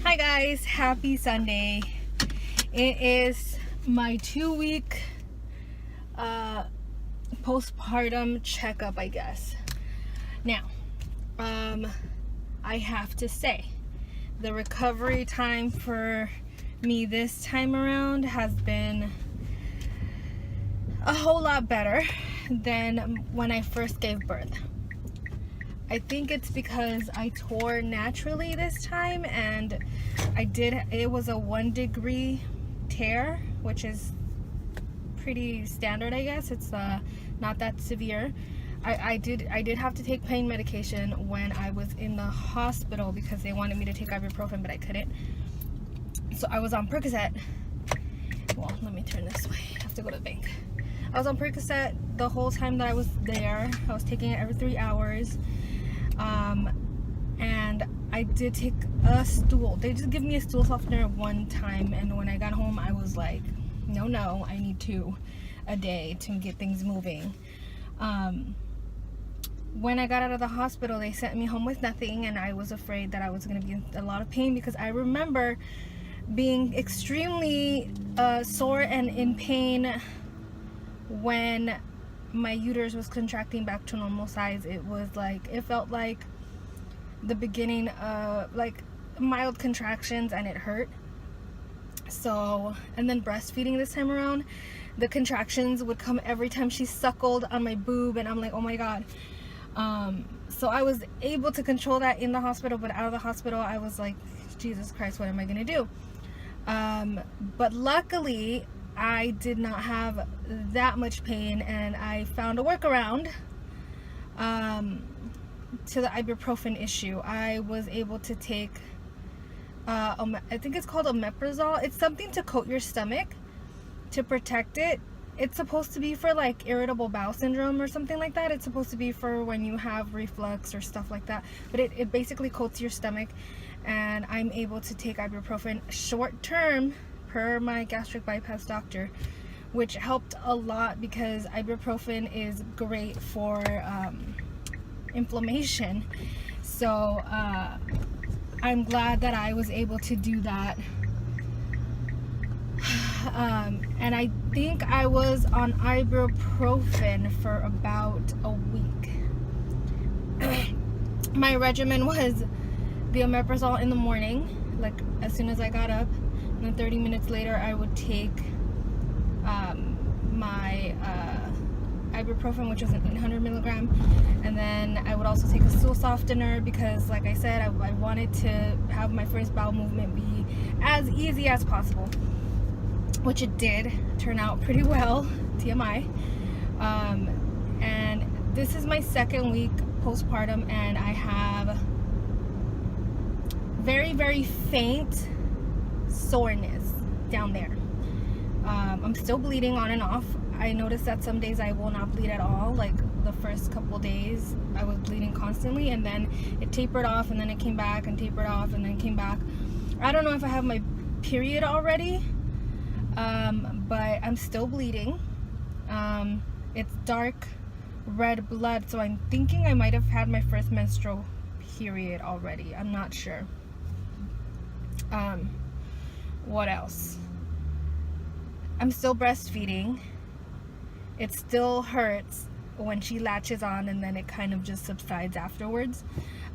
Hi guys, happy Sunday. It is my 2-week postpartum checkup, I guess. Now, I have to say, the recovery time for me this time around has been a whole lot better than when I first gave birth. I think it's because I tore naturally this time, and it was a 1-degree tear, which is pretty standard, I guess. It's not that severe. I did have to take pain medication when I was in the hospital because they wanted me to take ibuprofen, but I couldn't. So I was on Percocet. Well, let me turn this way. I have to go to the bank. I was on Percocet the whole time that I was there. I was taking it every 3 hours. And I did take a stool. They just give me a stool softener one time, and when I got home I was like, no, I need 2 a day to get things moving. When I got out of the hospital, they sent me home with nothing, and I was afraid that I was going to be in a lot of pain because I remember being extremely sore and in pain when my uterus was contracting back to normal size. It felt like the beginning of like mild contractions, and it hurt. So, and then breastfeeding this time around, the contractions would come every time she suckled on my boob, and I'm like, oh my god. So I was able to control that in the hospital, but out of the hospital I was like, Jesus Christ, what am I gonna do? But luckily I did not have that much pain, and I found a workaround to the ibuprofen issue. I was able to take I think it's called omeprazole. It's something to coat your stomach to protect it. It's supposed to be for like irritable bowel syndrome or something like that. It's supposed to be for when you have reflux or stuff like that, but it basically coats your stomach, and I'm able to take ibuprofen short term per my gastric bypass doctor, which helped a lot because ibuprofen is great for inflammation. So I'm glad that I was able to do that. And I think I was on ibuprofen for about a week. My regimen was the omeprazole in the morning, like as soon as I got up, and then 30 minutes later I would take my ibuprofen, which was an 800 milligram, and then I would also take a stool softener because, like I said, I wanted to have my first bowel movement be as easy as possible, which it did turn out pretty well, TMI. And this is my 2nd week postpartum, and I have very, very faint soreness down there. I'm still bleeding on and off. I noticed that some days I will not bleed at all. Like the first couple days I was bleeding constantly, and then it tapered off, and then it came back and tapered off and then came back. I don't know if I have my period already, but I'm still bleeding. It's dark red blood, so I'm thinking I might have had my first menstrual period already. I'm not sure. What else? I'm still breastfeeding. It still hurts when she latches on, and then it kind of just subsides afterwards.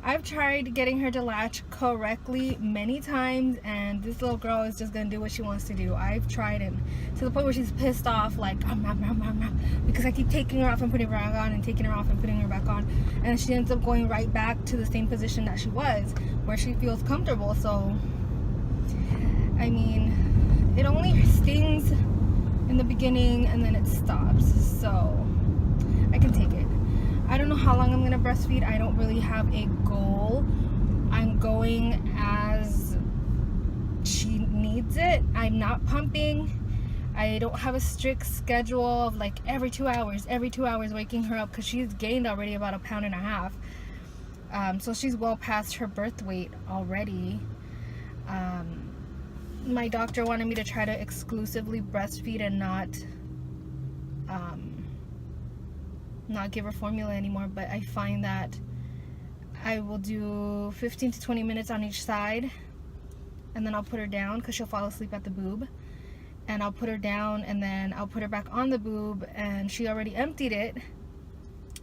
I've tried getting her to latch correctly many times, and this little girl is just gonna do what she wants to do. I've tried it to the point where she's pissed off, like because I keep taking her off and putting her back on, and taking her off and putting her back on, and she ends up going right back to the same position that she was, where she feels comfortable. So I mean, it only stings in the beginning and then it stops, so I can take it. I don't know how long I'm gonna breastfeed. I don't really have a goal. I'm going as she needs it. I'm not pumping. I don't have a strict schedule of like every 2 hours waking her up, because she's gained already about 1.5 pounds. So she's well past her birth weight already. My doctor wanted me to try to exclusively breastfeed and not give her formula anymore, but I find that I will do 15 to 20 minutes on each side and then I'll put her down because she'll fall asleep at the boob, and I'll put her down and then I'll put her back on the boob, and she already emptied it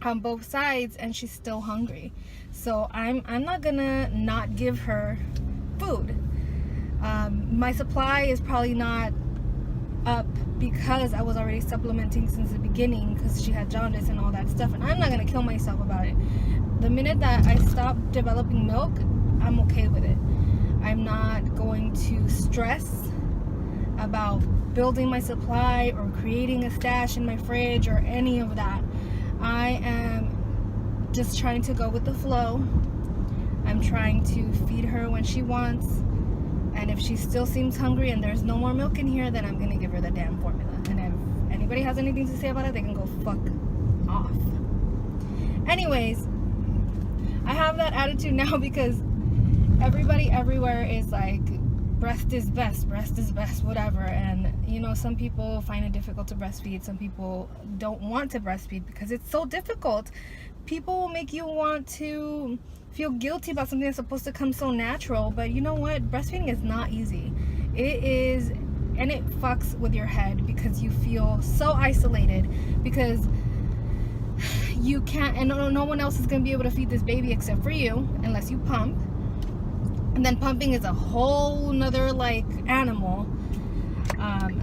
on both sides and she's still hungry. So I'm not gonna not give her food. My supply is probably not up because I was already supplementing since the beginning because she had jaundice and all that stuff, and I'm not gonna kill myself about it. The minute that I stop developing milk, I'm okay with it. I'm not going to stress about building my supply or creating a stash in my fridge or any of that. I am just trying to go with the flow. I'm trying to feed her when she wants, and if she still seems hungry and there's no more milk in here, then I'm gonna give her the damn formula. And if anybody has anything to say about it, they can go fuck off. Anyways, I have that attitude now because everybody everywhere is like, breast is best, whatever. And you know, some people find it difficult to breastfeed, some people don't want to breastfeed because it's so difficult. People will make you want to feel guilty about something that's supposed to come so natural, but you know what, breastfeeding is not easy. It is, and it fucks with your head because you feel so isolated because you can't, and no one else is going to be able to feed this baby except for you unless you pump. And then pumping is a whole nother like animal.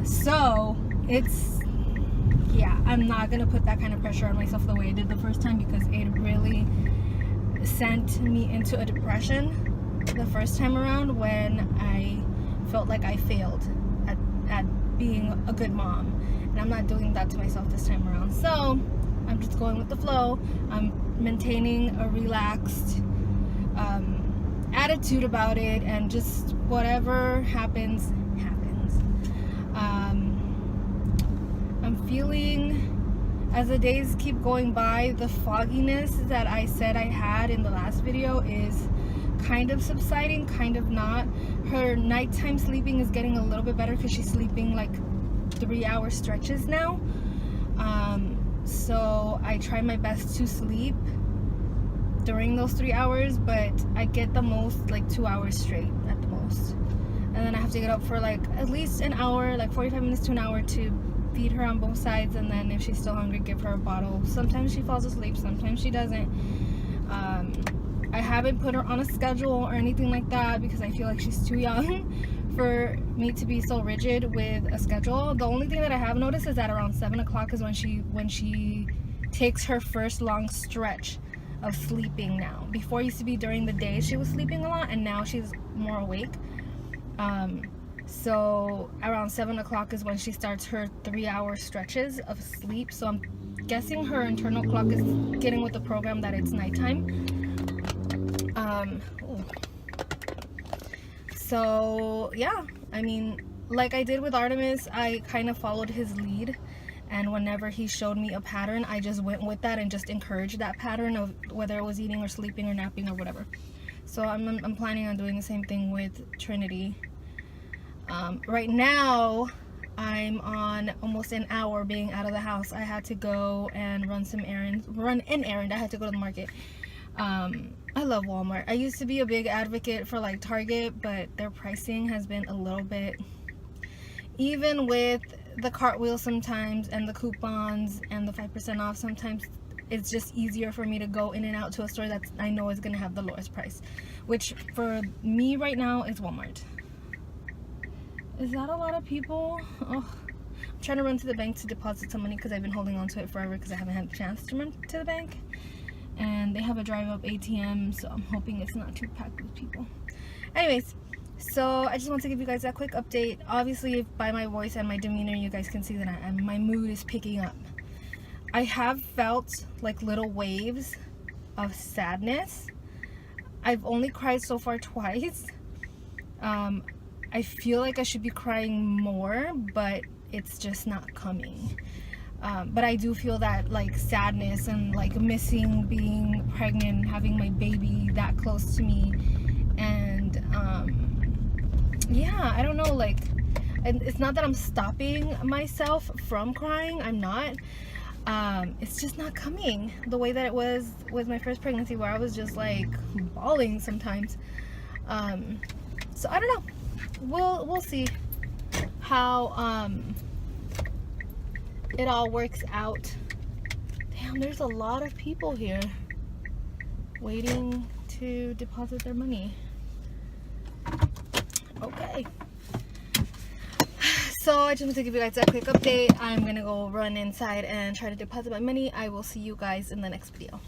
So it's, yeah, I'm not gonna put that kind of pressure on myself the way I did the first time because it really sent me into a depression the first time around when I felt like I failed at being a good mom. And I'm not doing that to myself this time around. So I'm just going with the flow. I'm maintaining a relaxed attitude about it, and just whatever happens. I'm feeling, as the days keep going by, the fogginess that I said I had in the last video is kind of subsiding, kind of not. Her nighttime sleeping is getting a little bit better because she's sleeping like 3-hour stretches now. So I try my best to sleep during those 3 hours, but I get the most like 2 hours straight at the most, and then I have to get up for like at least an hour, like 45 minutes to an hour, to feed her on both sides, and then if she's still hungry, give her a bottle. Sometimes she falls asleep, sometimes she doesn't. I haven't put her on a schedule or anything like that because I feel like she's too young for me to be so rigid with a schedule. The only thing that I have noticed is that around 7 o'clock is when she takes her first long stretch of sleeping now. Before, it used to be during the day she was sleeping a lot, and now she's more awake. So around 7 o'clock is when she starts her 3-hour stretches of sleep. So I'm guessing her internal clock is getting with the program that it's nighttime. So yeah, I mean, like I did with Artemis, I kind of followed his lead, and whenever he showed me a pattern, I just went with that and just encouraged that pattern of whether it was eating or sleeping or napping or whatever. So I'm planning on doing the same thing with Trinity. Right now, I'm on almost an hour being out of the house. I had to go and run an errand. I had to go to the market. I love Walmart. I used to be a big advocate for like Target, but their pricing has been a little bit, even with the cartwheel sometimes and the coupons and the 5% off, sometimes it's just easier for me to go in and out to a store that I know is going to have the lowest price, which for me right now is Walmart. Is that a lot of people? Oh, I'm trying to run to the bank to deposit some money because I've been holding on to it forever because I haven't had a chance to run to the bank. And they have a drive-up ATM, so I'm hoping it's not too packed with people. Anyways, so I just want to give you guys that quick update. Obviously, by my voice and my demeanor, you guys can see that my mood is picking up. I have felt like little waves of sadness. I've only cried so far twice. I feel like I should be crying more, but it's just not coming. But I do feel that like sadness and like missing being pregnant, having my baby that close to me, and yeah, I don't know, like, and it's not that I'm stopping myself from crying, I'm not. It's just not coming the way that it was with my first pregnancy, where I was just like bawling sometimes. So I don't know. we'll see how it all works out. Damn, there's a lot of people here waiting to deposit their money. Okay. So I just want to give you guys a quick update. I'm gonna go run inside and try to deposit my money. I will see you guys in the next video.